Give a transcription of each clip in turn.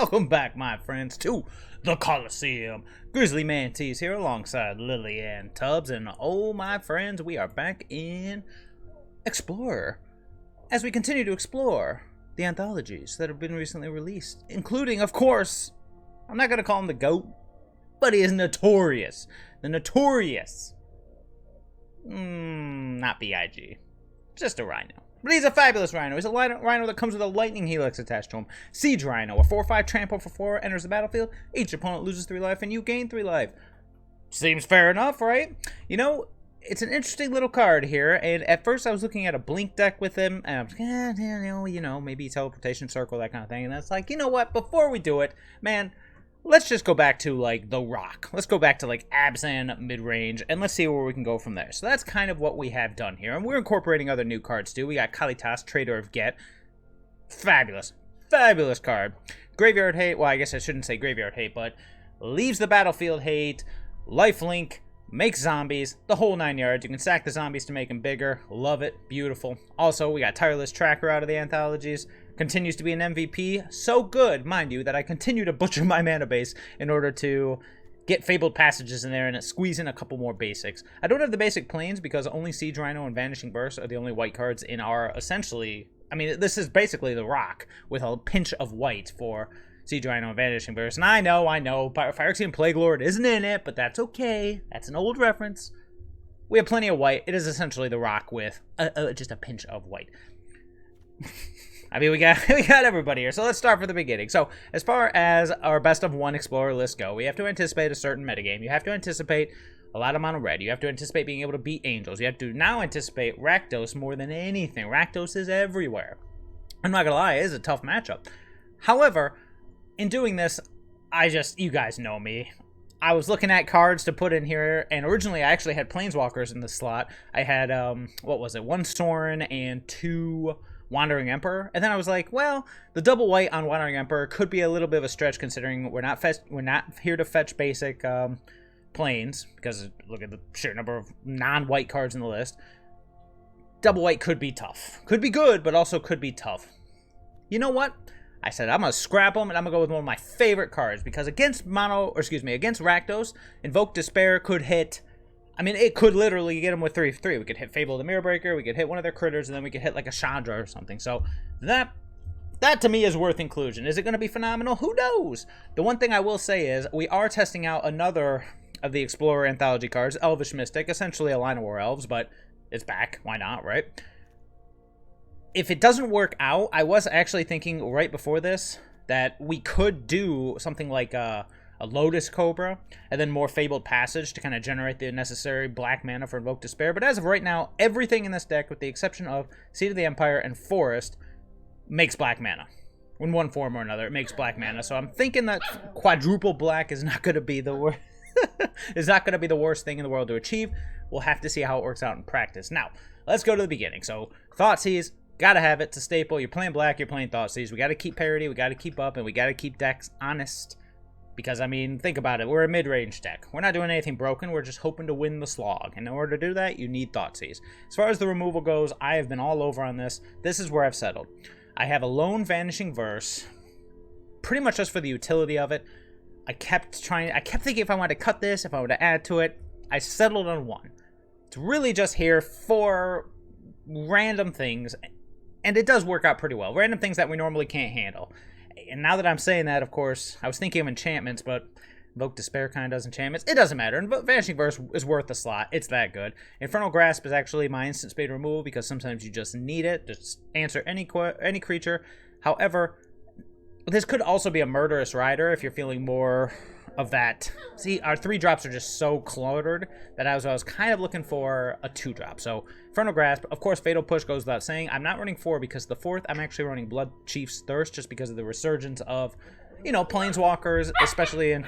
Welcome back, my friends, to the Coliseum. GrizzlyMantes here alongside Lily and Tubbs, and oh, my friends, we are back in Explorer as we continue to explore the anthologies that have been recently released, including, of course, I'm not going to call him the GOAT, but he is notorious. The notorious, not BIG, just a Rhino. But he's a fabulous Rhino. He's a Rhino that comes with a lightning helix attached to him. Siege Rhino, a 4/5 trample for 4, enters the battlefield. Each opponent loses 3 life, and you gain 3 life. Seems fair enough, right? You know, it's an interesting little card here, and at first I was looking at a Blink deck with him, and I was like, you know, maybe teleportation circle, that kind of thing, and that's like, you know what, before we do it, man, let's just go back to, like, the Rock. Let's go back to, like, Abzan Midrange, and let's see where we can go from there. So that's kind of what we have done here, and we're incorporating other new cards, too. We got Kalitas, Traitor of Ghet. Fabulous. Fabulous card. Graveyard Hate, well, I guess I shouldn't say Graveyard Hate, but leaves the battlefield hate, lifelink, makes zombies, the whole 9 yards. You can stack the zombies to make them bigger. Love it. Beautiful. Also, we got Tireless Tracker out of the anthologies. Continues to be an MVP. So good, mind you, that I continue to butcher my mana base in order to get Fabled Passages in there and squeeze in a couple more basics. I don't have the basic planes because only Siege Rhino and Vanishing Verse are the only white cards in our essentially... I mean, this is basically the Rock with a pinch of white for Siege Rhino and Vanishing Verse. And I know, Phyrexian Plague Lord isn't in it, but that's okay. That's an old reference. We have plenty of white. It is essentially the Rock with just a pinch of white. I mean, we got everybody here, so let's start from the beginning. So, as far as our best of 1 Explorer lists go, we have to anticipate a certain metagame. You have to anticipate a lot of mono red. You have to anticipate being able to beat Angels. You have to now anticipate Rakdos more than anything. Rakdos is everywhere. I'm not gonna lie, it is a tough matchup. However, in doing this, you guys know me. I was looking at cards to put in here, and originally I actually had Planeswalkers in the slot. I had, 1 Sorin and 2... Wandering Emperor, and then I was like, well, the double white on Wandering Emperor could be a little bit of a stretch considering we're not here to fetch basic planes, because look at the sheer number of non-white cards in the list. Double white could be tough. Could be good, but also could be tough. You know what? I said I'm gonna scrap them, and I'm gonna go with one of my favorite cards, because against Rakdos, Invoke Despair could hit. I mean, it could literally get them with 3/3. We could hit Fable the Mirror Breaker, we could hit one of their critters, and then we could hit like a Chandra or something. So that to me is worth inclusion. Is it going to be phenomenal? Who knows? The one thing I will say is we are testing out another of the Explorer anthology cards, Elvish Mystic, essentially a line of War Elves, but it's back. Why not, right? If it doesn't work out, I was actually thinking right before this that we could do something like a Lotus Cobra, and then more Fabled Passage to kind of generate the necessary black mana for Invoke Despair. But as of right now, everything in this deck, with the exception of Seat of the Empire and Forest, makes black mana. In one form or another, it makes black mana. So I'm thinking that quadruple black is not going to be the worst. Is not going to be the worst thing in the world to achieve. We'll have to see how it works out in practice. Now, let's go to the beginning. So Thoughtseize, gotta have it. It's a staple. You're playing black, you're playing Thoughteize. We got to keep parity, we got to keep up, and we got to keep decks honest. Because, I mean, think about it. We're a mid-range deck. We're not doing anything broken. We're just hoping to win the slog. And in order to do that, you need Thoughtseize. As far as the removal goes, I have been all over on this. This is where I've settled. I have a lone Vanishing Verse, pretty much just for the utility of it. I kept thinking if I wanted to cut this, if I wanted to add to it. I settled on 1. It's really just here for random things. And it does work out pretty well. Random things that we normally can't handle. And now that I'm saying that, of course, I was thinking of enchantments, but Invoke Despair kind of does enchantments. It doesn't matter. Vanishing Verse is worth the slot. It's that good. Infernal Grasp is actually my instant speed removal because sometimes you just need it. Just answer any creature. However, this could also be a Murderous Rider if you're feeling more of that. See, our 3-drops are just so cluttered that I was kind of looking for a 2-drop. So Infernal Grasp, of course, Fatal Push goes without saying. I'm not running 4 because the 4th, I'm actually running Blood Chief's Thirst just because of the resurgence of, you know, Planeswalkers, especially in...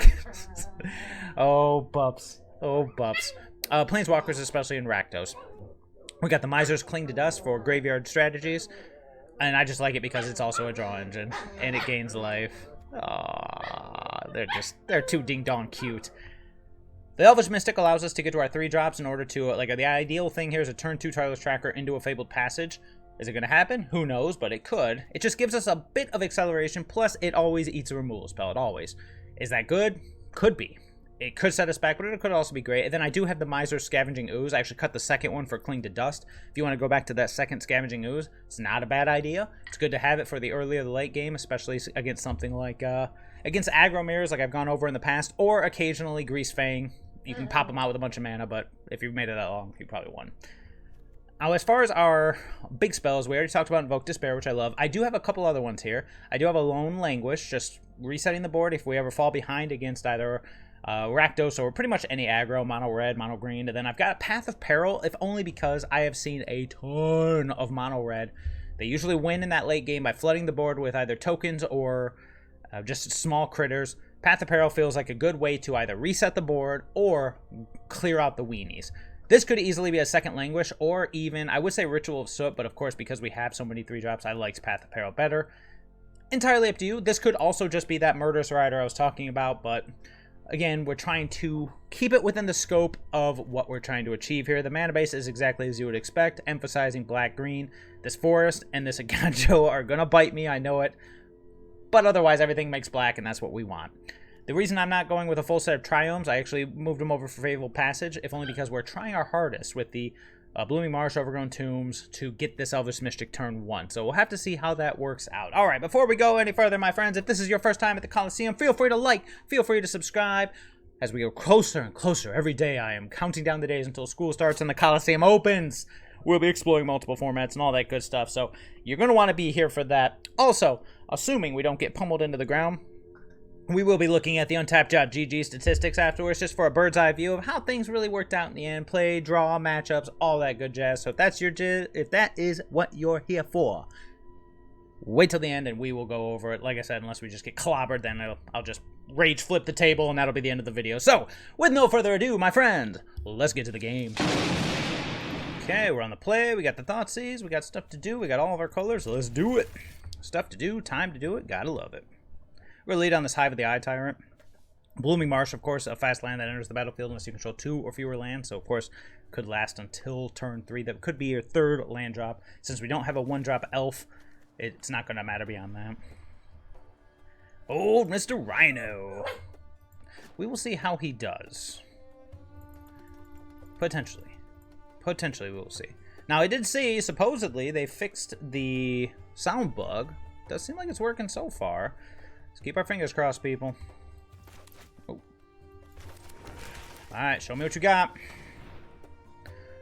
Oh, bups. Planeswalkers, especially in Rakdos. We got the Miser's Cling to Dust for graveyard strategies, and I just like it because it's also a draw engine, and it gains life. Aww, they're too ding-dong cute. The Elvish Mystic allows us to get to our 3-drops in order to, the ideal thing here is a turn 2 Tireless Tracker into a Fabled Passage. Is it going to happen? Who knows, but it could. It just gives us a bit of acceleration, plus it always eats a removal spell. It always. Is that good? Could be. It could set us back, but it could also be great. And then I do have the Miser Scavenging Ooze. I actually cut the second one for Cling to Dust. If you want to go back to that second Scavenging Ooze, it's not a bad idea. It's good to have it for the early or the late game, especially against something like, against aggro mirrors like I've gone over in the past, or occasionally Grease Fang. You can pop them out with a bunch of mana, but if you've made it that long, you probably won. Now, as far as our big spells, we already talked about Invoke Despair, which I love. I do have a couple other ones here. I do have a Lone Languish, just resetting the board if we ever fall behind against either Rakdos or pretty much any aggro, mono red, mono green. And then I've got a Path of Peril, if only because I have seen a ton of mono red. They usually win in that late game by flooding the board with either tokens or just small critters. Path of Peril feels like a good way to either reset the board or clear out the weenies. This could easily be a second Languish, or even, I would say Ritual of Soot, but of course, because we have so many 3-drops, I like Path of Peril better. Entirely up to you. This could also just be that Murderous Rider I was talking about, but again, we're trying to keep it within the scope of what we're trying to achieve here. The mana base is exactly as you would expect, emphasizing black-green. This Forest and this Eiganjo are going to bite me, I know it, but otherwise everything makes black, and that's what we want. The reason I'm not going with a full set of Triomes, I actually moved them over for Faithful Passage, if only because we're trying our hardest with the Blooming Marsh, Overgrown Tombs to get this Elvish Mystic turn 1. So we'll have to see how that works out. Alright, before we go any further, my friends, if this is your first time at the Coliseum, feel free to like, feel free to subscribe. As we go closer and closer every day, I am counting down the days until school starts and the Coliseum opens. We'll be exploring multiple formats and all that good stuff, so you're going to want to be here for that. Also, assuming we don't get pummeled into the ground, we will be looking at the Untapped.gg statistics afterwards, just for a bird's eye view of how things really worked out in the end. Play, draw, matchups, all that good jazz. So if that's your if that is what you're here for, wait till the end and we will go over it. Like I said, unless we just get clobbered, then I'll just rage flip the table and that'll be the end of the video. So, with no further ado, my friend, let's get to the game. Okay, we're on the play. We got the Thoughtseize. We got stuff to do. We got all of our colors. So let's do it. Stuff to do, time to do it. Gotta love it. We're going to lead on this Hive of the Eye Tyrant. Blooming Marsh, of course, a fast land that enters the battlefield unless you control 2 or fewer lands. So, of course, could last until turn 3. That could be your third land drop. Since we don't have a 1-drop elf, it's not going to matter beyond that. Old Mr. Rhino. We will see how he does. Potentially. Potentially, we will see. Now, I did see, supposedly, they fixed the sound bug. Does seem like it's working so far. Let's keep our fingers crossed, people. Oh. Alright, show me what you got.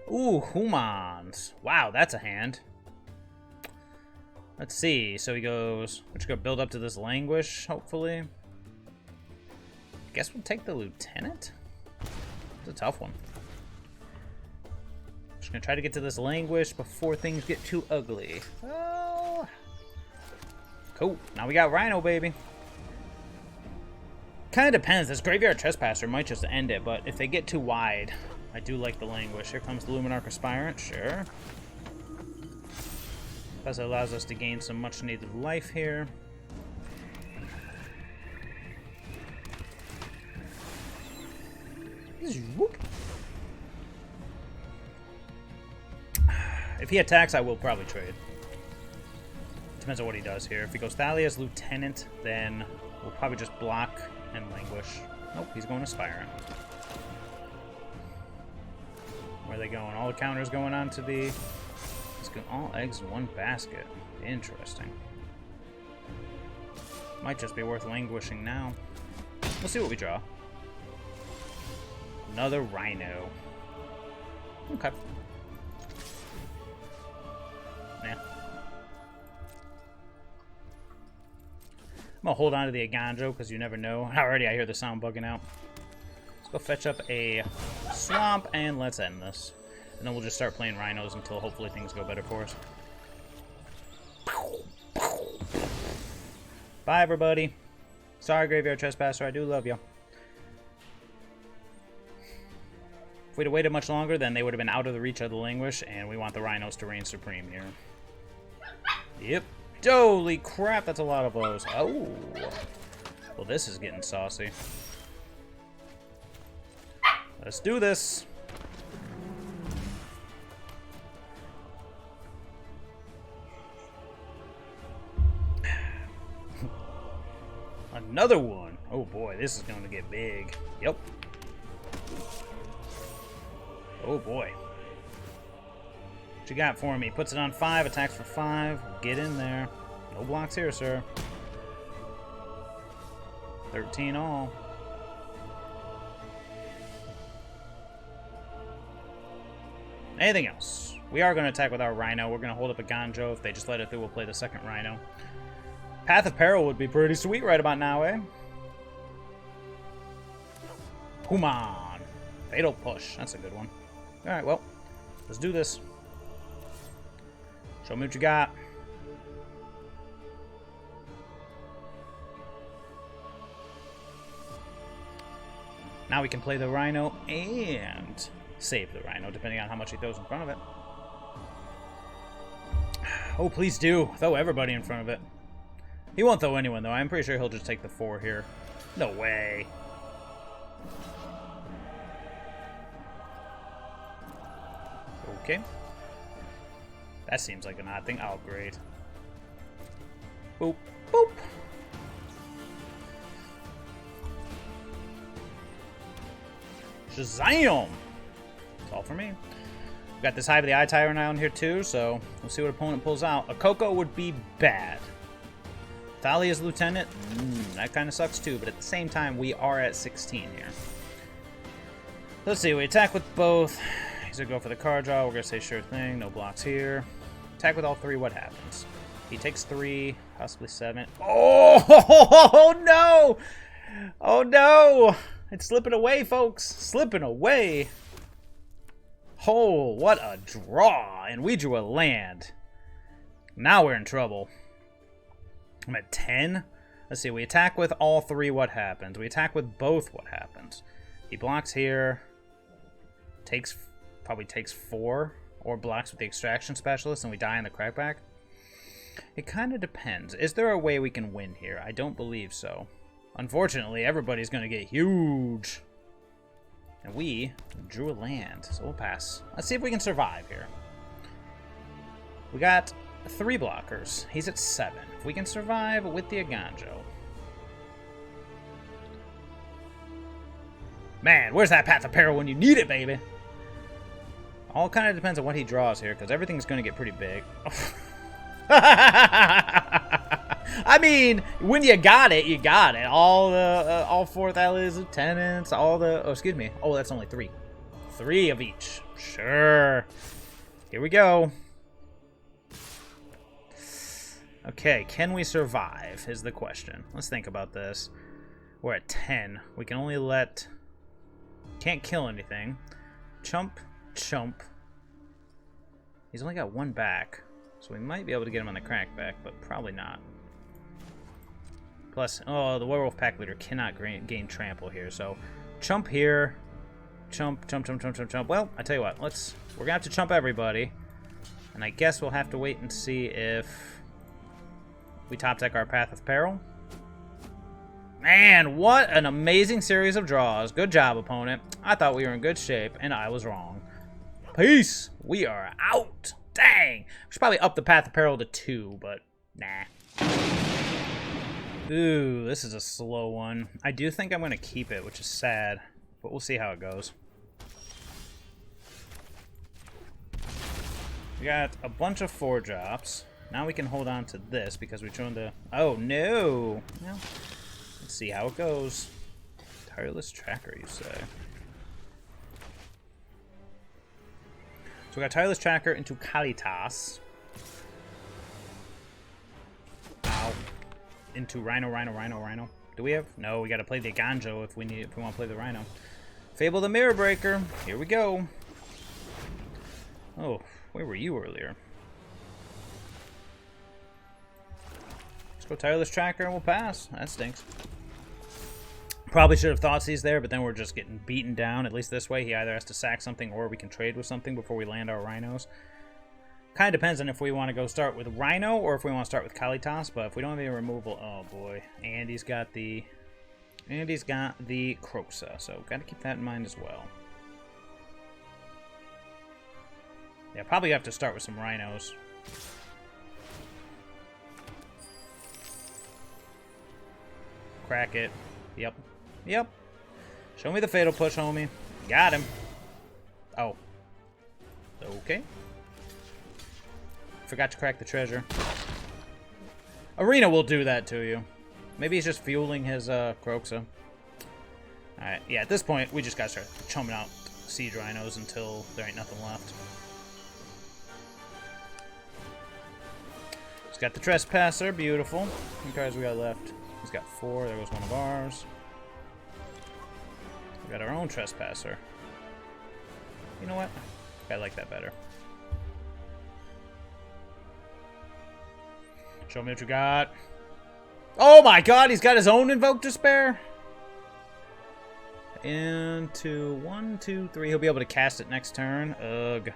Ooh, humans. Wow, that's a hand. Let's see. So he goes, we're just going to build up to this Languish, hopefully. Guess we'll take the Lieutenant. It's a tough one. Just going to try to get to this Languish before things get too ugly. Oh. Cool. Now we got Rhino, baby. Kind of depends. This Graveyard Trespasser might just end it, but if they get too wide, I do like the Languish. Here comes the Luminarch Aspirant, sure. Plus it allows us to gain some much needed life here. If he attacks, I will probably trade. Depends on what he does here. If he goes Thalia's Lieutenant, then we'll probably just block and Languish. Nope, he's going Aspirant. Where are they going? All the counters going on to the... Let's go all eggs in one basket. Interesting. Might just be worth languishing now. We'll see what we draw. Another Rhino. Okay. Nah. I'm gonna hold on to the Eiganjo because you never know. Already I hear the sound bugging out. Let's go fetch up a Swamp and let's end this. And then we'll just start playing Rhinos until hopefully things go better for us. Bye everybody. Sorry Graveyard Trespasser, I do love you. If we'd have waited much longer, then they would have been out of the reach of the Languish, and we want the Rhinos to reign supreme here. Yep. Holy crap, that's a lot of blows. Oh. Well, this is getting saucy. Let's do this. Another one. Oh boy, this is going to get big. Yep. Oh boy. What you got for me? Puts it on 5, attacks for 5. Get in there. No blocks here, sir. 13 all. Anything else? We are going to attack with our Rhino. We're going to hold up Eiganjo. If they just let it through, we'll play the second Rhino. Path of Peril would be pretty sweet right about now, eh? Human. Fatal Push. That's a good one. Alright, well, let's do this. Show me what you got. Now we can play the Rhino and save the Rhino, depending on how much he throws in front of it. Oh, please do. Throw everybody in front of it. He won't throw anyone, though. I'm pretty sure he'll just take the 4 here. No way. Okay. That seems like an odd thing. Oh, great. Boop, boop. Shazam! That's all for me. We've got this Hive of the Eye Tyrant down here too, so we'll see what opponent pulls out. A Coco would be bad. Thalia's Lieutenant, that kind of sucks too, but at the same time, we are at 16 here. Let's see, we attack with both. He's gonna go for the card draw. We're gonna say sure thing, no blocks here. Attack with all 3, what happens? He takes 3, possibly 7. Oh no! Oh no! It's slipping away, folks. Slipping away. Oh, what a draw. And we drew a land. Now we're in trouble. I'm at 10. Let's see. We attack with all 3. What happens? We attack with both. What happens? He blocks here. Probably takes 4. Or blocks with the Extraction Specialist and we die in the crackback. It kind of depends. Is there a way we can win here? I don't believe so. Unfortunately, everybody's going to get huge. And we drew a land, so we'll pass. Let's see if we can survive here. We got 3 blockers. He's at 7. If we can survive with the Eiganjo. Man, where's that Path of Peril when you need it, baby? All kind of depends on what he draws here, because everything's going to get pretty big. I mean, when you got it, you got it. All 4 Thalia's Lieutenants, all the... Oh, excuse me. Oh, that's only 3. 3 of each. Sure. Here we go. Okay, can we survive is the question. Let's think about this. We're at 10. We can only let... Can't kill anything. Chump, chump. He's only got 1 back. So we might be able to get him on the crackback, but probably not. Plus, oh, the Werewolf Pack Leader cannot gain trample here, so chump here. Chump, chump, chump, chump, chump, chump. Well, I tell you what, we're gonna have to chump everybody. And I guess we'll have to wait and see if we top deck our Path of Peril. Man, what an amazing series of draws. Good job, opponent. I thought we were in good shape, and I was wrong. Peace. We are out. Dang. We should probably up the Path of Peril to 2, but nah. Ooh, this is a slow one. I do think I'm going to keep it, which is sad, but we'll see how it goes. We got a bunch of 4 drops. Now we can hold on to this because we joined the... Oh, no! Well, let's see how it goes. Tireless Tracker, you say. So we got Tireless Tracker into Kalitas. Ow. Into Rhino, Rhino, Rhino, Rhino. Do we have? No, we gotta play the Eiganjo if we want to play the Rhino. Fable the Mirror Breaker. Here we go. Oh, where were you earlier? Let's go Tireless Tracker and we'll pass. That stinks. Probably should have Thoughtseize there, but then we're just getting beaten down. At least this way, he either has to sack something or we can trade with something before we land our Rhinos. Kind of depends on if we want to go start with Rhino or if we want to start with Kalitas, but if we don't have any removal, oh boy. And he's got the Kroxa, so got to keep that in mind as well. Yeah, probably have to start with some Rhinos. Crack it. Yep. Yep. Show me the Fatal Push, homie. Got him. Oh. Okay. Forgot to crack the treasure. Arena will do that to you. Maybe he's just fueling his Croxa. Alright, yeah, at this point, we just gotta start chumming out Siege Rhinos until there ain't nothing left. He's got the Trespasser, beautiful. How many cards we got left? He's got 4, there goes one of ours. We got our own Trespasser. You know what? I like that better. Show me what you got. Oh my god, he's got his own Invoke Despair? Into 1, 2, 3. He'll be able to cast it next turn. Ugh.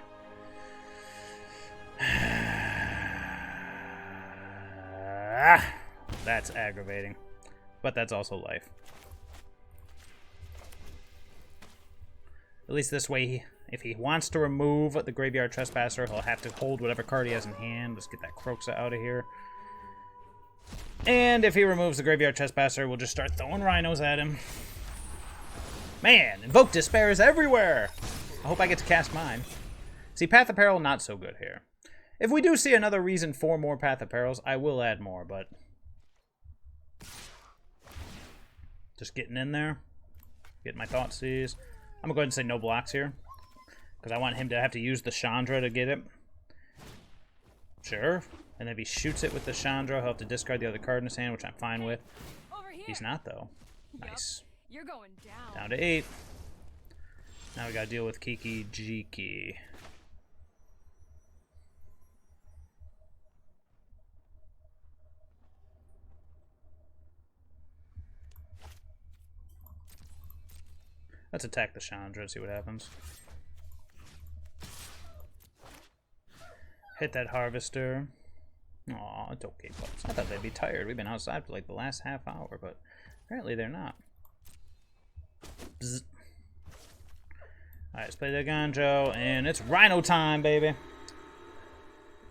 That's aggravating. But that's also life. At least this way, if he wants to remove the Graveyard Trespasser, he'll have to hold whatever card he has in hand. Let's get that Croxa out of here. And if he removes the Graveyard Trespasser, we'll just start throwing Rhinos at him. Man, Invoke Despair is everywhere! I hope I get to cast mine. See, Path of Peril, not so good here. If we do see another reason for more Path of Perils, I will add more, but... just getting in there. Getting my Thoughtseize. I'm going to go ahead and say no blocks here. Because I want him to have to use the Chandra to get it. Sure. And if he shoots it with the Chandra, he'll have to discard the other card in his hand, which I'm fine with. He's not, though. Nice. You're going down. Down to 8. Now we gotta deal with Kiki Jiki. Let's attack the Chandra and see what happens. Hit that Harvester. Aw, it's okay, pups. I thought they'd be tired. We've been outside for like the last half hour, but apparently they're not. Bzz. Alright, let's play the Eiganjo, and it's Rhino time, baby.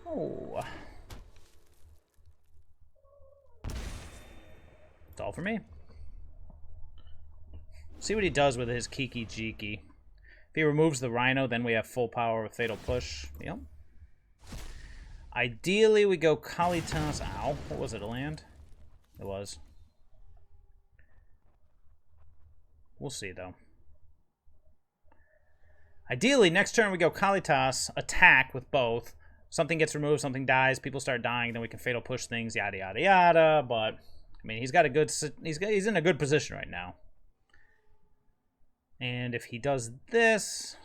Oh. It's all for me. See what he does with his Kiki Jiki. If he removes the Rhino, then we have full power with Fatal Push. Yep. Ideally, we go Kalitas. Ow. What was it, a land? It was. We'll see, though. Ideally, next turn we go Kalitas, attack with both. Something gets removed, something dies, people start dying, then we can Fatal Push things, yada, yada, yada. But, I mean, he's got a good... He's in a good position right now. And if he does this...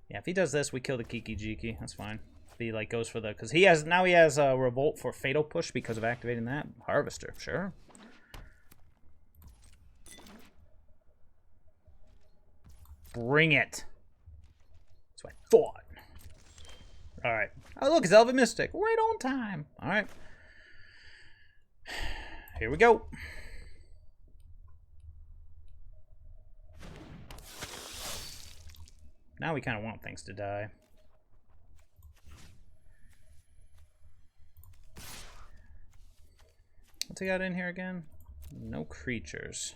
Yeah, if he does this, we kill the Kiki Jiki. That's fine. If he, like, goes for the... Because he has... Now he has a Revolt for Fatal Push because of activating that. Harvester, sure. Bring it. That's what I thought. Alright. Oh, look, it's Elven Mystic. Right on time. Alright. Here we go. Now we kind of want things to die. What's he got in here again? No creatures.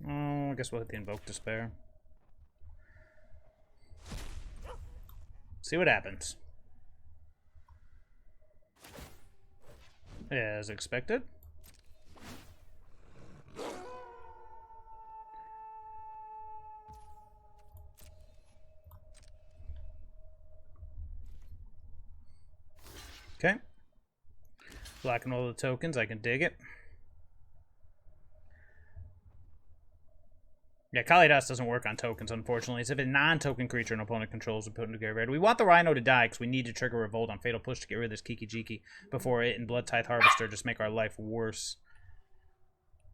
Oh, I guess we'll hit the Invoke Despair. See what happens. As expected. Okay. Blocking all the tokens, I can dig it. Yeah, Kalitas doesn't work on tokens, unfortunately. It's if a non-token creature an opponent controls we put into graveyard. We want the Rhino to die because we need to trigger Revolt on Fatal Push to get rid of this Kiki Jiki before it and Blood Tithe Harvester just make our life worse.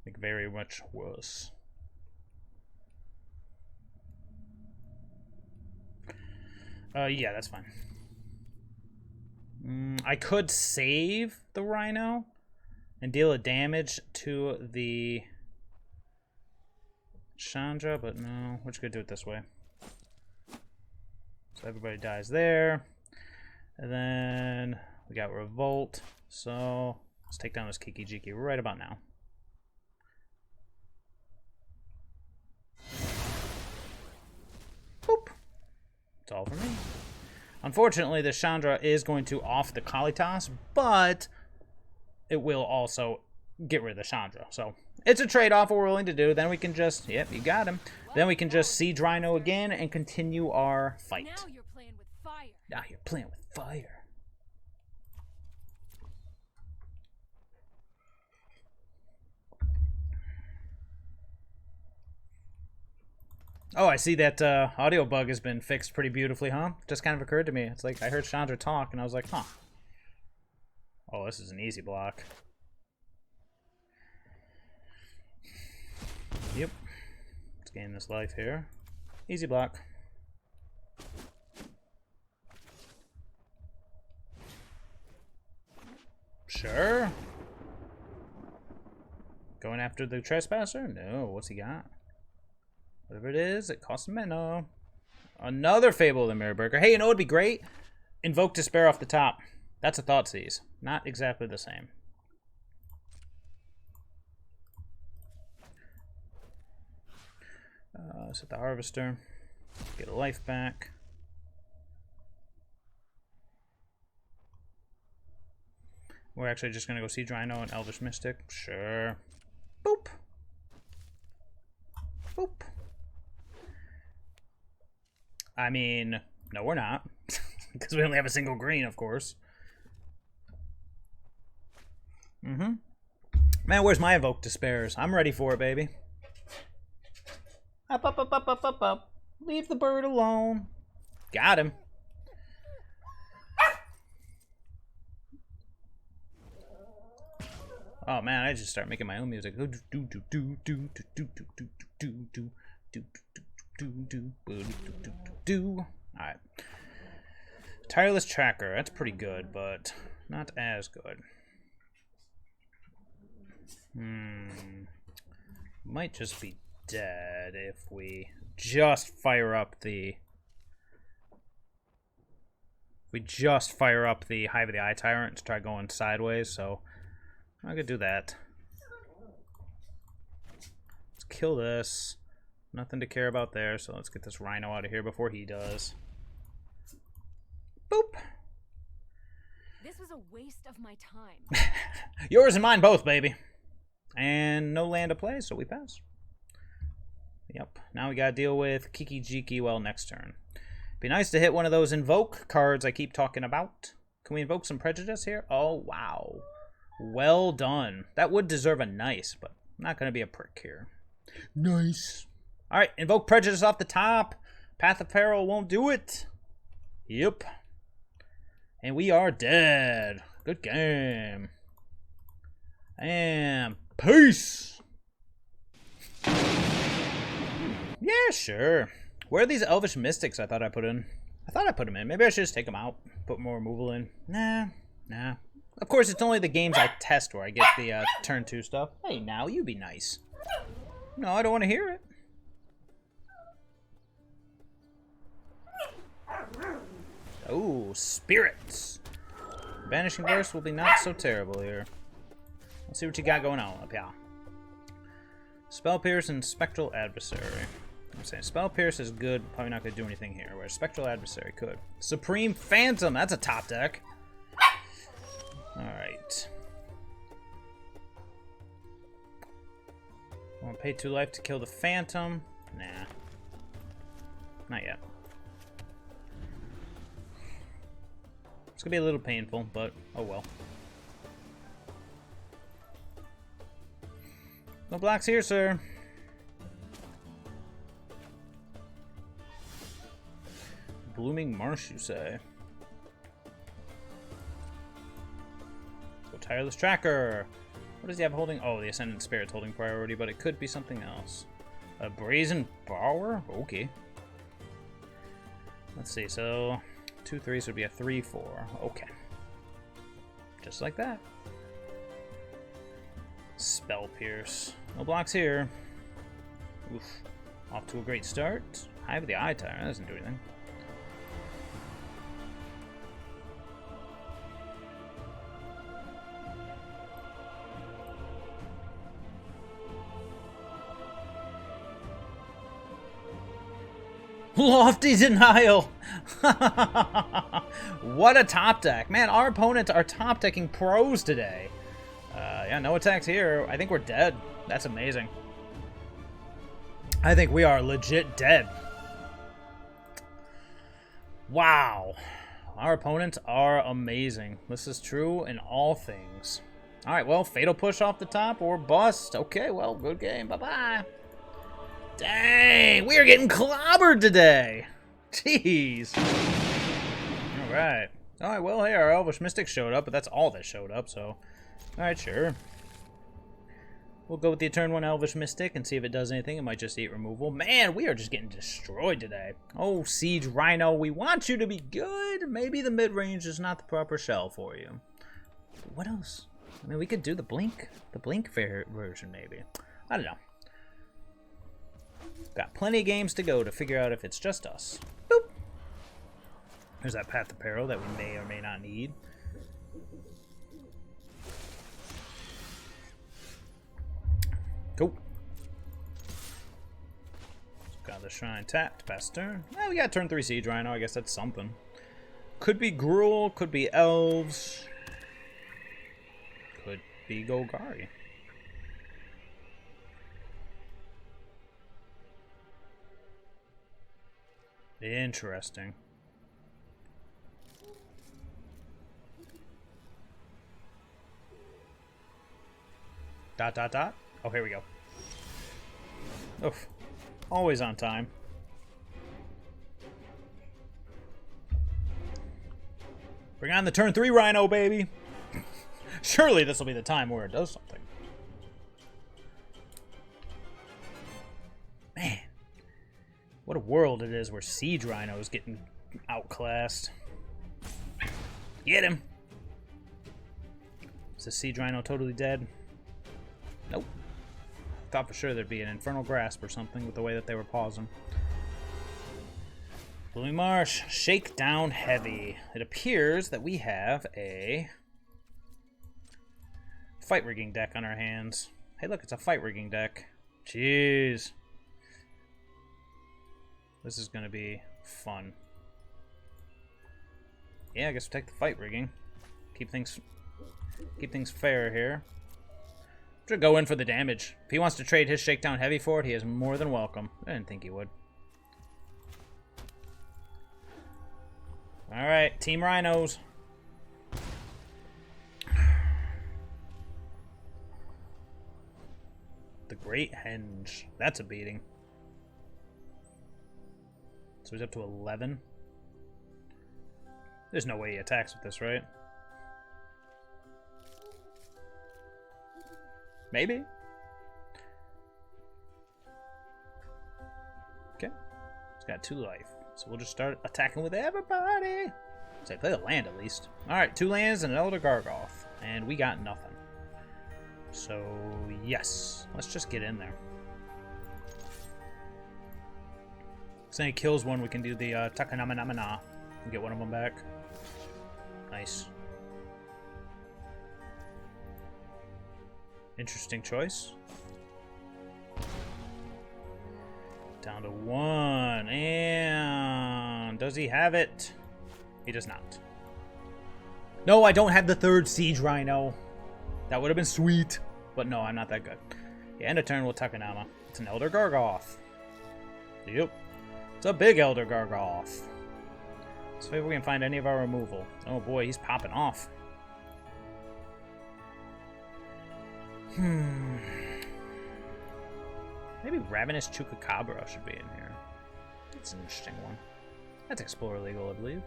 Like, very much worse. Yeah, that's fine. I could save the Rhino and deal a damage to the Chandra, but no, we're just gonna do it this way. So everybody dies there. And then we got Revolt. So let's take down this Kiki-Jiki right about now. Boop. That's all for me. Unfortunately, the Chandra is going to off the Kalitas, but it will also get rid of the Chandra. So it's a trade-off we're willing to do. Then we can just, yep, you got him. Then we can just Siege Rhino again and continue our fight. Now you're playing with fire. Now you're playing with fire. Oh, I see that audio bug has been fixed pretty beautifully, huh? Just kind of occurred to me. It's like I heard Chandra talk, and I was like, huh. Oh, this is an easy block. Yep. Let's gain this life here. Easy block. Sure. Going after the Trespasser? No, what's he got? Whatever it is, it costs mana. Another Fable of the Mirrorburger. Hey, you know what would be great? Invoke Despair off the top. That's a Thoughtseize. Not exactly the same. Set the Harvester. Get a life back. We're actually just going to go Siege Rhino and Elvish Mystic. Sure. Boop. Boop. I mean, no, we're not. Because we only have a single green, of course. Man, where's my Invoke Despairs? I'm ready for it, baby. Up, up, up, up, up, up, up. Leave the bird alone. Got him. Oh man, I just start making my own music. Alright. Tireless Tracker. That's pretty good, but not as good. Might just be dead if we just fire up the... Hive of the Eye Tyrant to try going sideways, so I could do that. Let's kill this. Nothing to care about there, so let's get this Rhino out of here before he does. Boop! This was a waste of my time. Yours and mine both, baby. And no land to play, so we pass. Yep. Now we gotta deal with Kiki-Jiki, well, next turn. Be nice to hit one of those invoke cards I keep talking about. Can we invoke some prejudice here? Oh, wow. Well done. That would deserve a nice, but I'm not gonna be a prick here. Nice. Alright, invoke prejudice off the top. Path of Peril won't do it. Yep. And we are dead. Good game. And peace. Yeah, sure. Where are these Elvish Mystics I thought I put in? I thought I put them in. Maybe I should just take them out. Put more removal in. Nah. Of course, it's only the games I test where I get the turn 2 stuff. Hey, now, you be nice. No, I don't want to hear it. Oh, spirits. Vanishing Verse will be not so terrible here. Let's see what you got going on up here. Spell Pierce and Spectral Adversary. I'm saying Spell Pierce is good, probably not going to do anything here, whereas Spectral Adversary could. Supreme Phantom, that's a top deck. Alright. I want to pay 2 life to kill the Phantom. Nah. Not yet. It's going to be a little painful, but oh well. No blocks here, sir. Blooming Marsh, you say? Let's go Tireless Tracker. What does he have holding? Oh, the Ascendant Spirit's holding priority, but it could be something else. A Brazen Bower? Okay. Let's see, so 2 3s would be a 3/4. Okay. Just like that. Spell Pierce. No blocks here. Oof. Off to a great start. Hive of the Eye Tyrant. That doesn't do anything. Lofty denial. What a top deck. Man, our opponents are top decking pros today. Yeah, no attacks here. I think we're dead. That's amazing. I think we are legit dead. Wow. Our opponents are amazing. This is true in all things. Alright, well, fatal push off the top or bust. Okay, well, good game. Bye-bye. Dang, we are getting clobbered today. Jeez. Alright. Alright, well, hey, our Elvish Mystic showed up, but that's all that showed up, so... Alright, sure. We'll go with the turn 1 Elvish Mystic and see if it does anything. It might just eat removal. Man, we are just getting destroyed today. Oh, Siege Rhino, we want you to be good. Maybe the mid-range is not the proper shell for you. What else? I mean, we could do the Blink version, maybe. I don't know. Got plenty of games to go to figure out if it's just us. Boop. There's that Path to Peril that we may or may not need. Cool. Godless Shrine tapped, past turn. Well, we got turn 3 Siege Rhino. I guess that's something. Could be Gruul, could be Elves. Could be Golgari. Interesting. Dot, dot, dot. Oh, here we go. Oof. Always on time. Bring on the turn 3 Rhino, baby. Surely this will be the time where it does something. Man. What a world it is where Siege Rhino is getting outclassed. Get him! Is the Siege Rhino totally dead? Nope. Thought for sure there'd be an Infernal Grasp or something with the way that they were pausing. Blooming Marsh, shake down heavy. It appears that we have a fight rigging deck on our hands. Hey look, it's a fight rigging deck. Jeez. This is gonna be fun. Yeah, I guess we'll take the fight rigging. Keep things fair here. Should go in for the damage. If he wants to trade his Shakedown Heavy for it, he is more than welcome. I didn't think he would. Alright, Team Rhinos. The Great Henge. That's a beating. So he's up to 11. There's no way he attacks with this, right? Maybe. Okay. He's got 2 life. So we'll just start attacking with everybody. So play the land at least. Alright, 2 lands and an Elder Gargoth. And we got nothing. So, yes. Let's just get in there. So he kills one, we can do the Takanama and get one of them back. Nice. Interesting choice. Down to 1. And does he have it? He does not. No, I don't have the 3rd Siege Rhino. That would have been sweet. But no, I'm not that good. Yeah, end of turn with Takanama. It's an Elder Gargoth. Yep. It's a big Elder Gargoth. Let's see if we can find any of our removal. Oh boy, he's popping off. Maybe Ravenous Chupacabra should be in here. That's an interesting one. That's Explorer legal, I believe.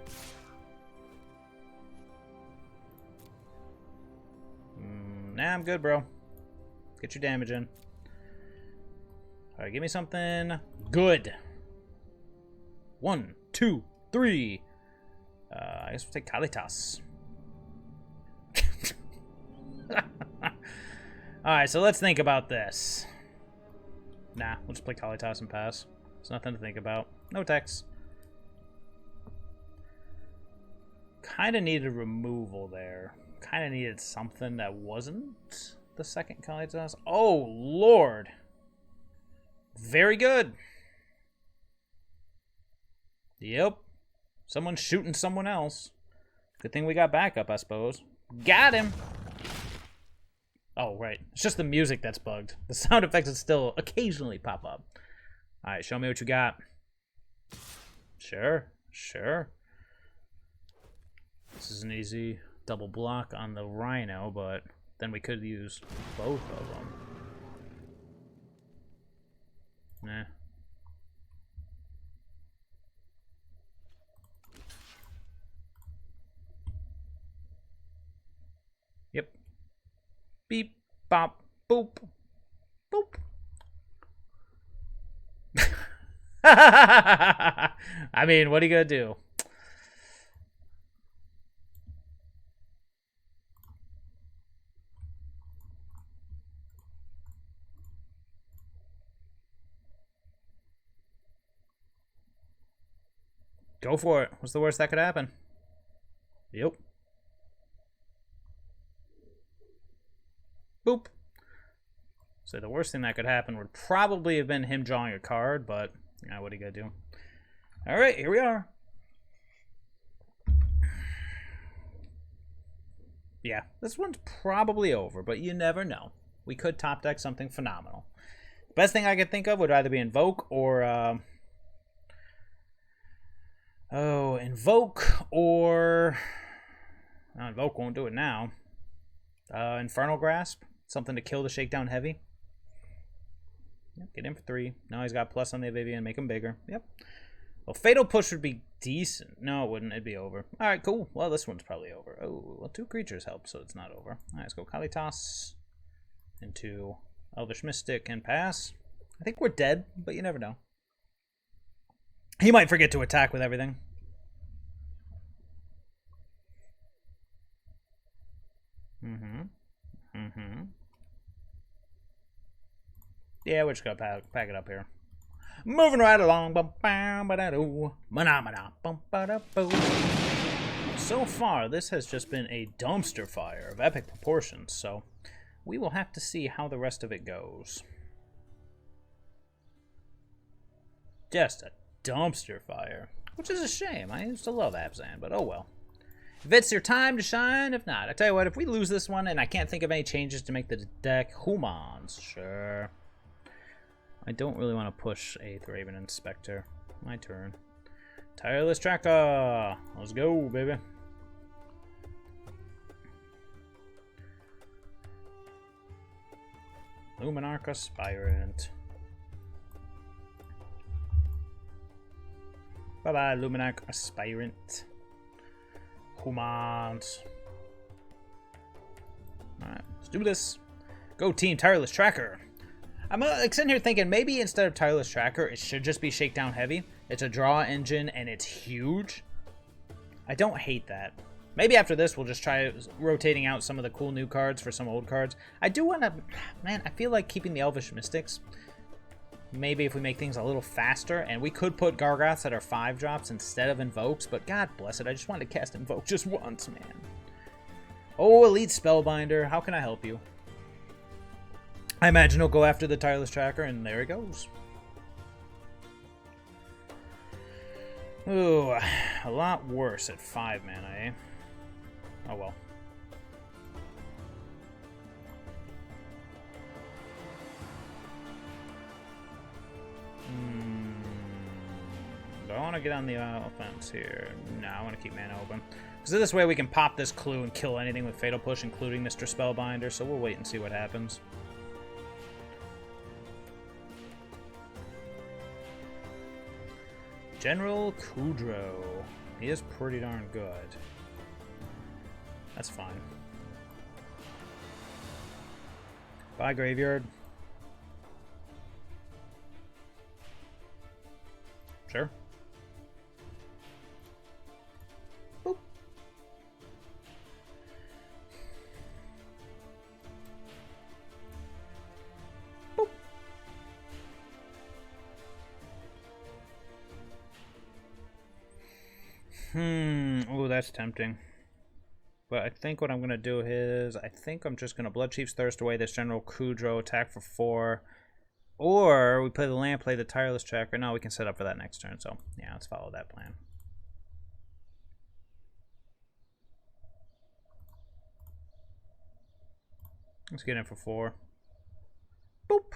Nah, I'm good, bro. Get your damage in. Alright, give me something good. 1, 2, 3. I guess we'll take Kalitas. Alright, so let's think about this. Nah, we'll just play Kalitas and pass. There's nothing to think about. No text. Kinda needed removal there. Kinda needed something that wasn't the second Kalitas. Oh, Lord. Very good. Yep. Someone's shooting someone else. Good thing we got backup, I suppose. Got him! Oh, right. It's just the music that's bugged. The sound effects that still occasionally pop up. Alright, show me what you got. Sure, sure. This is an easy double block on the Rhino, but then we could use both of them. Nah. Yep. Beep, bop, boop, boop. I mean, what are you gonna do? Go for it. What's the worst that could happen? Yep. Boop. So the worst thing that could happen would probably have been him drawing a card, but what are you gonna do? Alright, here we are. Yeah, this one's probably over, but you never know. We could top deck something phenomenal. Best thing I could think of would either be Invoke or Invoke or... Invoke won't do it now. Infernal Grasp. Something to kill the Shakedown Heavy. Yep, get in for 3. Now he's got plus on the Avivian. Make him bigger. Yep. Well, Fatal Push would be decent. No, it wouldn't. It'd be over. Alright, cool. Well, this one's probably over. Oh, well, 2 creatures help, so it's not over. Alright, let's go Kalitas into Elvish Mystic and pass. I think we're dead, but you never know. He might forget to attack with everything. Yeah, we're just gonna pack it up here. Moving right along. So far, this has just been a dumpster fire of epic proportions, so we will have to see how the rest of it goes. Just a dumpster fire, which is a shame. I used to love Abzan, but oh well. If it's your time to shine, if not, I tell you what, if we lose this one and I can't think of any changes to make the deck, humans, sure. I don't really want to push 8th Raven Inspector. My turn. Tireless Tracker! Let's go, baby. Luminarch Aspirant. Bye-bye, Luminarch Aspirant. Humans. Alright, let's do this. Go team Tireless Tracker. I'm sitting here thinking maybe instead of Tireless Tracker, it should just be Shakedown Heavy. It's a draw engine and it's huge. I don't hate that. Maybe after this we'll just try rotating out some of the cool new cards for some old cards. I do want to... Man, I feel like keeping the Elvish Mystics. Maybe if we make things a little faster, and we could put Gargoths that are 5 drops instead of Invokes, but God bless it, I just wanted to cast Invoke just once, man. Oh, Elite Spellbinder, how can I help you? I imagine he'll go after the Tireless Tracker, and there he goes. Ooh, a lot worse at 5 mana, eh? Oh well. Do I want to get on the offense here? No, I want to keep mana open. Because this way we can pop this clue and kill anything with Fatal Push, including Mr. Spellbinder, so we'll wait and see what happens. General Kudro. He is pretty darn good. That's fine. Bye, Graveyard. Sure. Boop. Boop. Oh, that's tempting. But I think what I'm going to do is, I think I'm just going to Bloodchief's Thirst away this General Kudro, attack for 4, Or we play the land, play the Tireless Tracker. No, we can set up for that next turn. So, yeah, let's follow that plan. Let's get in for 4. Boop.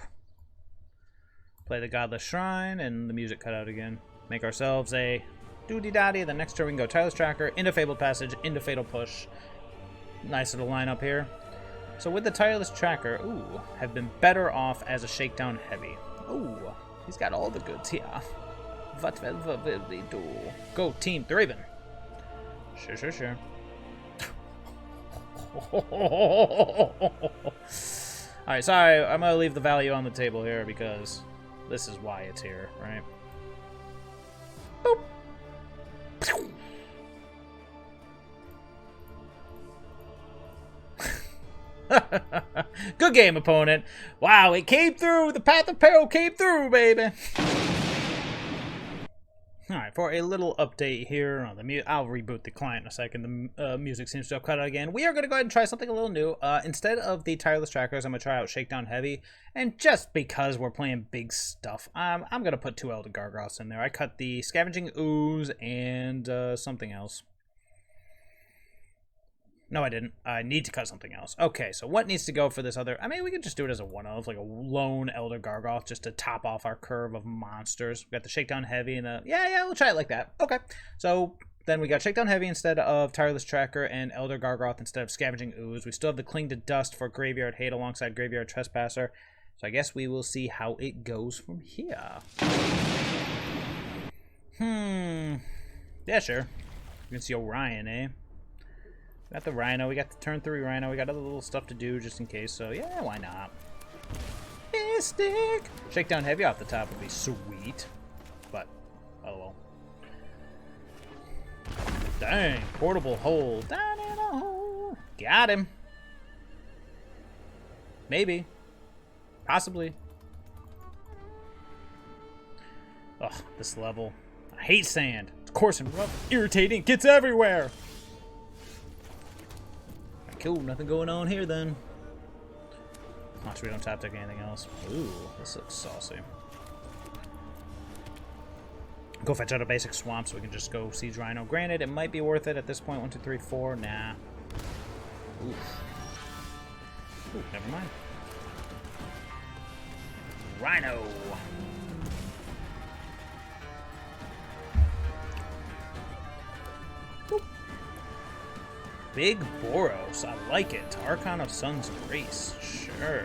Play the Godless Shrine, and the music cut out again. Make ourselves a doody-dotty. The next turn we can go Tireless Tracker, into Fabled Passage, into Fatal Push. Nice little lineup here. So with the Tireless Tracker, ooh, have been better off as a Shakedown Heavy. Ooh, he's got all the goods here. What will we do? Go Team Thraven. Sure, sure, sure. Alright, sorry, I'm gonna leave the value on the table here because this is why it's here, right? Boop. Good game, opponent. Wow, it came through. The Path of Peril came through, baby. Alright, for a little update here, I'll reboot the client in a second. The music seems to have cut out again. We are going to go ahead and try something a little new. Instead of the Tireless Trackers, I'm going to try out Shakedown Heavy. And just because we're playing big stuff, I'm going to put 2 Elder Gargoths in there. I cut the Scavenging Ooze and something else. No, I didn't. I need to cut something else. Okay, so what needs to go for this other... I mean, we could just do it as a one-of, like a lone Elder Gargoth, just to top off our curve of monsters. We got the Shakedown Heavy and the... Yeah, we'll try it like that. Okay, so then we got Shakedown Heavy instead of Tireless Tracker and Elder Gargoth instead of Scavenging Ooze. We still have the Cling to Dust for Graveyard Hate alongside Graveyard Trespasser. So I guess we will see how it goes from here. Yeah, sure. You can see Orion, eh? Got the Rhino, we got the turn 3 Rhino, we got other little stuff to do just in case, so yeah, why not? Mystic! Shakedown Heavy off the top would be sweet, but, oh well. Dang, portable hole, down in a hole. Got him. Maybe. Possibly. Ugh, this level. I hate sand. It's coarse and rough, irritating, it gets everywhere. Cool, nothing going on here then. Watch, we don't tap deck anything else. Ooh, this looks saucy. Go fetch out a basic swamp so we can just go Siege Rhino. Granted, it might be worth it at this point. 1, 2, 3, 4. Nah. Oof. Ooh, never mind. Rhino. Big Boros, I like it. Archon of Sun's Grace, sure.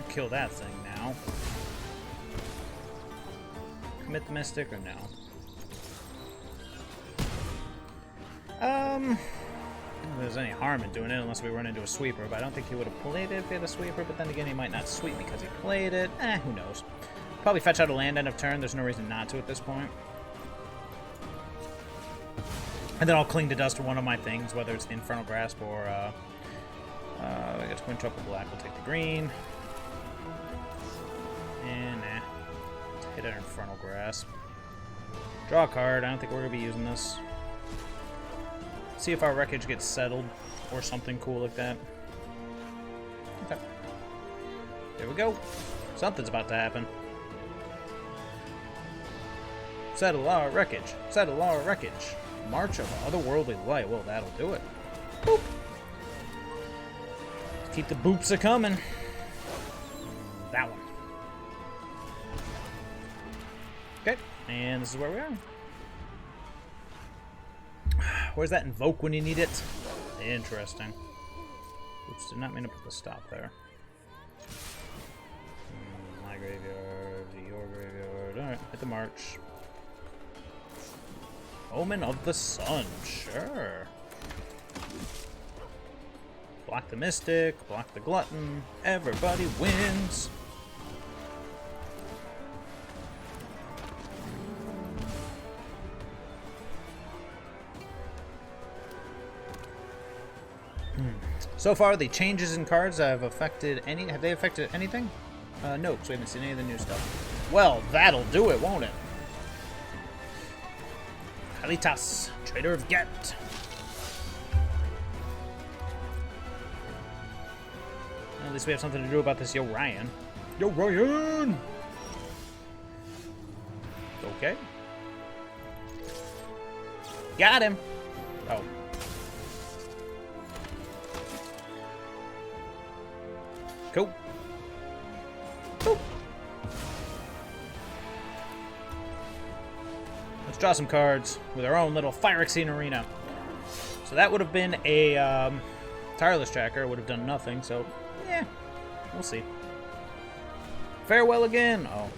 Kill that thing now. Commit the Mystic or no? If there's any harm in doing it unless we run into a sweeper, but I don't think he would have played it if he had a sweeper, but then again he might not sweep because he played it. Who knows. Probably fetch out a land end of turn, there's no reason not to at this point. And then I'll Cling to Dust to one of my things, whether it's the Infernal Grasp or I guess Twin Trouble Black will take the green. And nah. Let's hit our Infernal Grasp. Draw a card, I don't think we're gonna be using this. See if our wreckage gets settled or something cool like that. Okay. There we go. Something's about to happen. Settle our wreckage. Settle our wreckage. March of Otherworldly Light. Well, that'll do it. Boop. Keep the boops a coming. That one. Okay. And this is where we are. Where's that invoke when you need it? Interesting. Oops, did not mean to put the stop there. My graveyard, your graveyard. Alright, hit the march. Omen of the Sun, sure. Block the Mystic, block the Glutton. Everybody wins. So far, the changes in cards have affected any... Have they affected anything? No, because we haven't seen any of the new stuff. Well, that'll do it, won't it? Kalitas, Traitor of Ghet. Well, at least we have something to do about this Yorion. Yorion! Okay. Got him! Oh. Cool. Boop. Let's draw some cards with our own little Phyrexian arena. So that would have been a Tireless Tracker. Would have done nothing, so yeah, we'll see. Farewell again! Oh.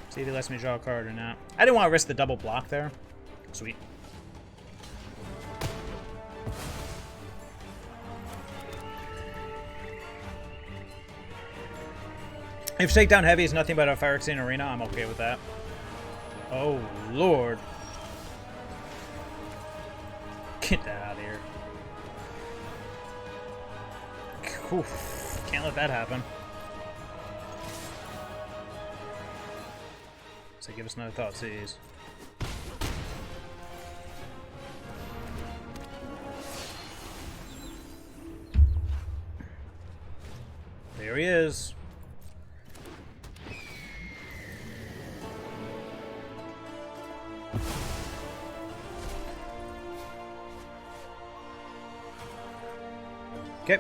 See if he lets me draw a card or not. I didn't want to risk the double block there. Sweet. If Shakedown Heavy is nothing but a Phyrexian Arena, I'm okay with that. Oh, Lord. Get that out of here. Oof. Can't let that happen. So give us another Thoughtseize. There he is. Okay.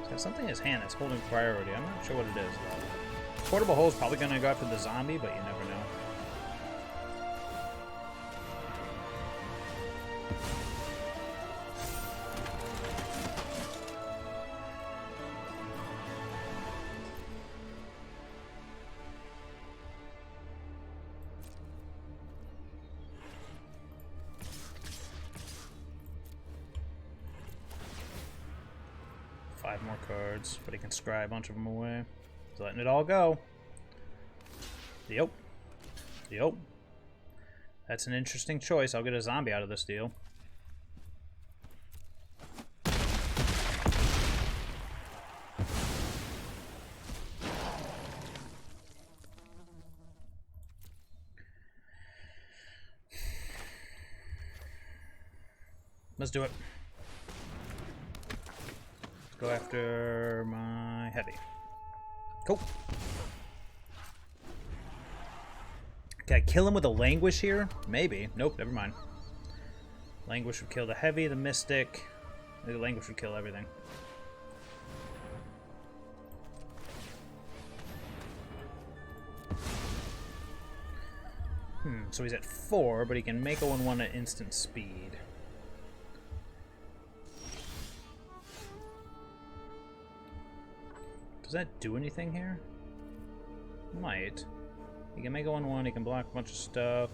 So something in his hand that's holding priority. I'm not sure what it is though. Portable Hole is probably going to go after the zombie, but you never know. Five more cards, but he can scry a bunch of them away. He's letting it all go. Yep. Yep. That's an interesting choice. I'll get a zombie out of this deal. Let's do it. Let's go after my heavy. Cool. Can I kill him with a Languish here? Maybe. Nope, never mind. Languish would kill the heavy, the mystic. I think the Languish would kill everything. So he's at 4, but he can make a 1/1 at instant speed. Does that do anything here? Might. He can make a 1/1, he can block a bunch of stuff.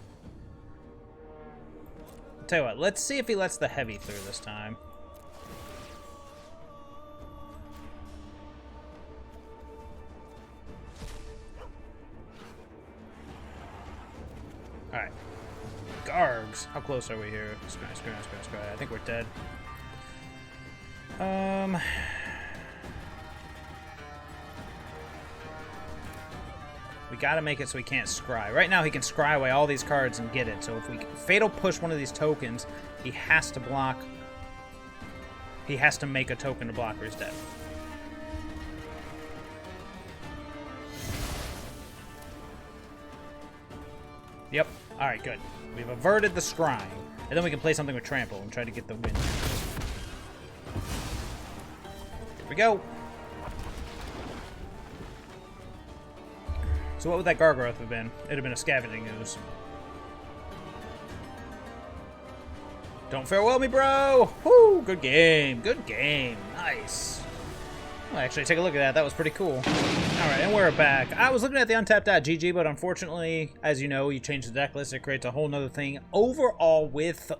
I'll tell you what, let's see if he lets the heavy through this time. Alright. Gargs. How close are we here? Scry. I think we're dead. We gotta make it so he can't scry. Right now he can scry away all these cards and get it. So if we fatal push one of these tokens, he has to block. He has to make a token to block or he's dead. Yep. Alright, good. We've averted the scrying. And then we can play something with trample and try to get the win. Here we go. So what would that Gargoth have been? It'd have been a Scavenging Ooze. Don't farewell me, bro! Woo! Good game. Good game. Nice. Well, actually, take a look at that. That was pretty cool. Alright, and we're back. I was looking at the untapped.gg, but unfortunately, as you know, you change the deck list, it creates a whole nother thing. Overall, with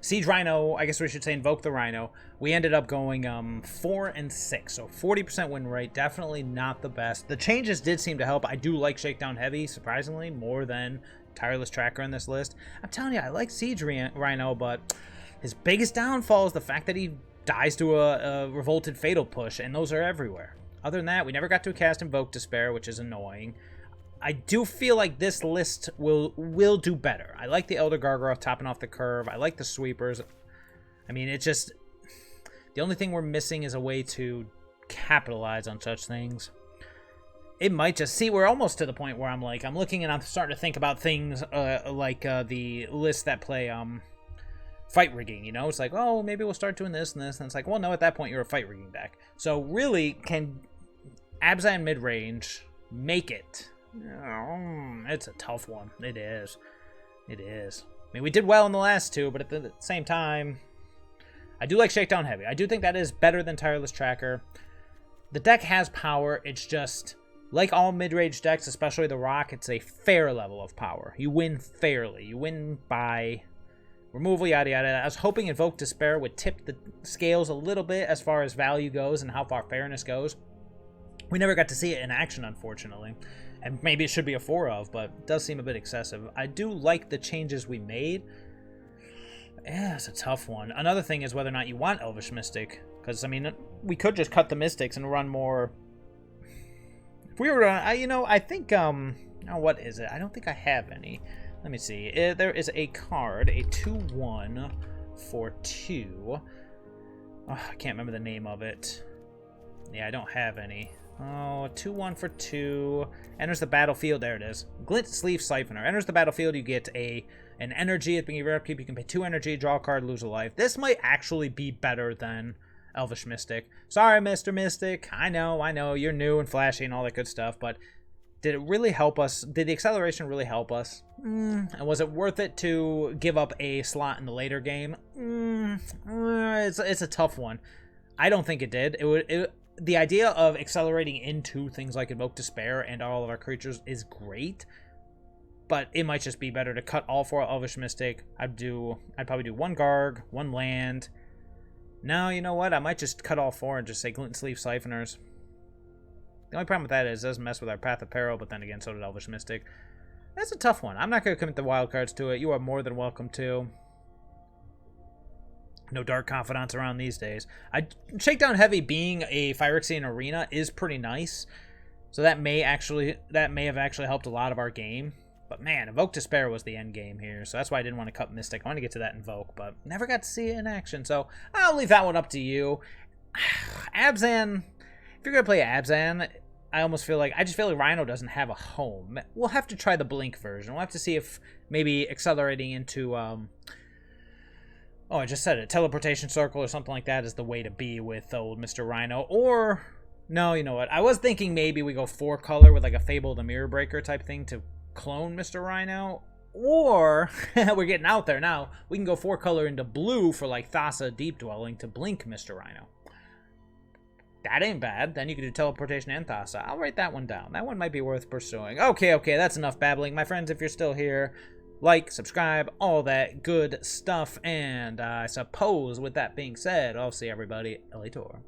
Siege Rhino, I guess we should say Invoke the Rhino, we ended up going 4 and 6, so 40% win rate, definitely not the best. The changes did seem to help. I do like Shakedown Heavy, surprisingly, more than Tireless Tracker in this list. I'm telling you, I like Siege Rhino, but his biggest downfall is the fact that he dies to a Revolted Fatal Push, and those are everywhere. Other than that, we never got to cast Invoke Despair, which is annoying. I do feel like this list will do better. I like the Elder Gargoyle topping off the curve. I like the sweepers. I mean, it's just... the only thing we're missing is a way to capitalize on such things. It might just... see, we're almost to the point where I'm looking and I'm starting to think about things like the lists that play fight rigging, you know? It's like, oh, maybe we'll start doing this and this. And it's like, well, no, at that point, you're a fight rigging deck. So really, can Abzan Midrange make it? It's a tough one. It is. It is. I mean, we did well in the last two, but at the same time, I do like Shakedown Heavy. I do think that is better than Tireless Tracker. The deck has power. It's just, like all mid-range decks, especially the Rock, it's a fair level of power. You win fairly. You win by removal, yada yada. I was hoping Invoke Despair would tip the scales a little bit as far as value goes and how far fairness goes. We never got to see it in action, unfortunately. And maybe it should be a 4 of, but it does seem a bit excessive. I do like the changes we made. Yeah, it's a tough one. Another thing is whether or not you want Elvish Mystic. Because, I mean, we could just cut the Mystics and run more. If we were to, you know, I think, oh, what is it? I don't think I have any. Let me see. There is a card, a 2/1 for 2. Oh, I can't remember the name of it. Yeah, I don't have any. Oh, 2/1 for 2. Enters the battlefield. There it is. Glint Sleeve Siphoner. Enters the battlefield. You get an energy. At the beginning of your upkeep, you can pay 2 energy, draw a card, lose a life. This might actually be better than Elvish Mystic. Sorry, Mr. Mystic. I know. You're new and flashy and all that good stuff, but did it really help us? Did the acceleration really help us? And was it worth it to give up a slot in the later game? It's a tough one. I don't think it did. The idea of accelerating into things like Invoke Despair and all of our creatures is great, but it might just be better to cut all 4 Elvish Mystic. I'd probably do 1 Garg, 1 land. No, you know what? I might just cut all 4 and just say Glint Sleeve Siphoners. The only problem with that is it doesn't mess with our Path of Peril, but then again, so did Elvish Mystic. That's a tough one. I'm not going to commit the wild cards to it. You are more than welcome to. No Dark Confidants around these days. Shakedown Heavy being a Phyrexian Arena is pretty nice. So that may have actually helped a lot of our game. But man, Invoke Despair was the end game here. So that's why I didn't want to cut Mystic. I want to get to that Invoke, but never got to see it in action. So I'll leave that one up to you. Abzan, if you're going to play Abzan, I just feel like Rhino doesn't have a home. We'll have to try the Blink version. We'll have to see if maybe accelerating into oh, I just said it. Teleportation Circle or something like that is the way to be with old Mr. Rhino. Or, no, you know what? I was thinking maybe we go 4-color with like a Fable the Mirror Breaker type thing to clone Mr. Rhino. Or, we're getting out there now, we can go 4-color into blue for like Thassa Deep Dwelling to blink Mr. Rhino. That ain't bad. Then you can do Teleportation and Thassa. I'll write that one down. That one might be worth pursuing. Okay, that's enough babbling. My friends, if you're still here, like, subscribe, all that good stuff. And I suppose with that being said, I'll see everybody later.